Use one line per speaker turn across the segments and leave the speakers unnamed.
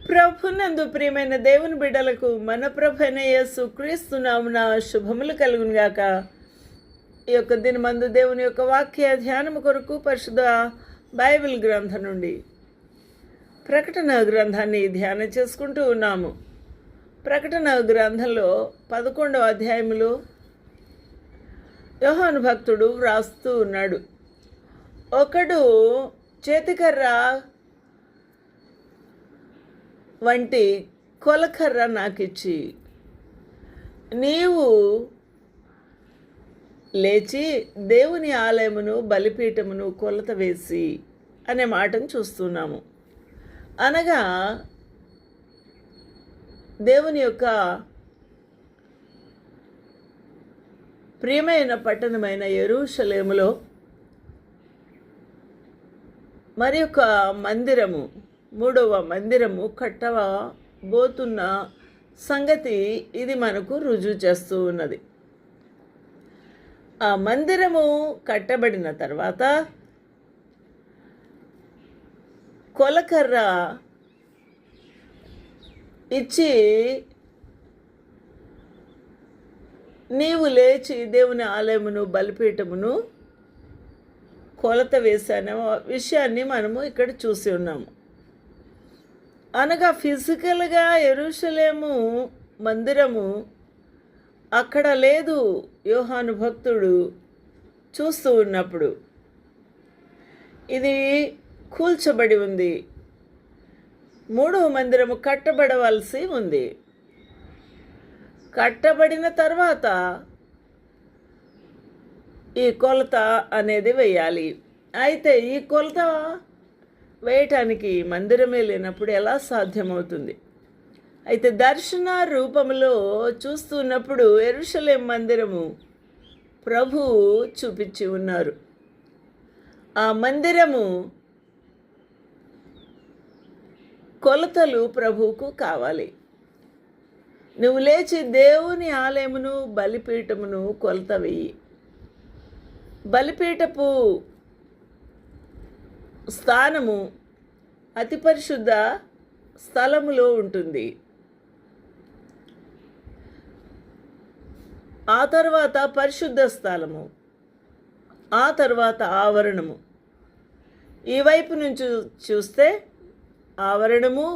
ప్రభునందు ప్రియమైన దేవుని బిడ్డలకు మన ప్రభైన యేసు క్రీస్తు నామమున శుభములు కలుగును గాక. ఈ యొక్క దినమందు దేవుని యొక్క వాక్య ధ్యానము కొరకు పరిశుద్ధ బైబిల్ గ్రంథం నుండి ప్రకటన గ్రంథాన్ని ధ్యానం చేసుకుంటూ ఉన్నాము. ప్రకటన గ్రంథంలో 11వ అధ్యాయములో యోహాను భక్తుడు వ్రాస్తూ ఉన్నాడు. ఒకడు చేతికర్ర వంటి కొలకర్ర నాకిచ్చి, నీవు లేచి దేవుని ఆలయమును బలిపీఠమును కొలత వేసి అనే మాటను చూస్తున్నాము. అనగా దేవుని యొక్క ప్రియమైన పట్టణమైన యెరూషలేములో మరి ఒక మందిరము, 3వ మందిరము కట్టబోతున్న సంగతి ఇది మనకు రుజువు చేస్తూ ఉన్నది. ఆ మందిరము కట్టబడిన తర్వాత కొలకర్ర ఇచ్చి, నీవు లేచి దేవుని ఆలయమును బలిపీఠమును కొలత వేసానే విషయాన్ని మనము ఇక్కడ చూసి ఉన్నాము. అనగా ఫిజికల్గా యెరూషలేము మందిరము అక్కడ లేదు. యోహాను భక్తుడు చూస్తూ ఉన్నప్పుడు ఇది కూల్చబడి ఉంది. 3వ మందిరము కట్టబడవలసి ఉంది. కట్టబడిన తర్వాత ఈ కొలత అనేది వేయాలి. అయితే ఈ కొలత వేయటానికి మందిరమే లేనప్పుడు ఎలా సాధ్యమవుతుంది? అయితే దర్శన రూపంలో చూస్తున్నప్పుడు యెరూషలేము మందిరము ప్రభు చూపించి ఉన్నారు. ఆ మందిరము కొలతలు ప్రభువుకు కావాలి. నువ్వు లేచి దేవుని ఆలయమును బలిపీఠమును కొలత వెయ్యి. బలిపీఠపు స్థానము అతి పరిశుద్ధ స్థలములో ఉంటుంది. ఆ తర్వాత పరిశుద్ధ స్థలము, ఆ తర్వాత ఆవరణము. ఈ వైపు నుంచి చూస్తే ఆవరణము,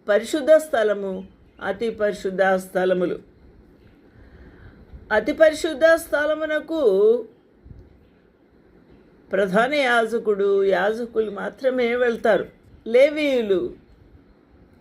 పరిశుద్ధ స్థలము, అతి పరిశుద్ధ స్థలములు. అతి పరిశుద్ధ స్థలమునకు ప్రధాన యాజకులు మాత్రమే వెళ్తారు. లేవీయులు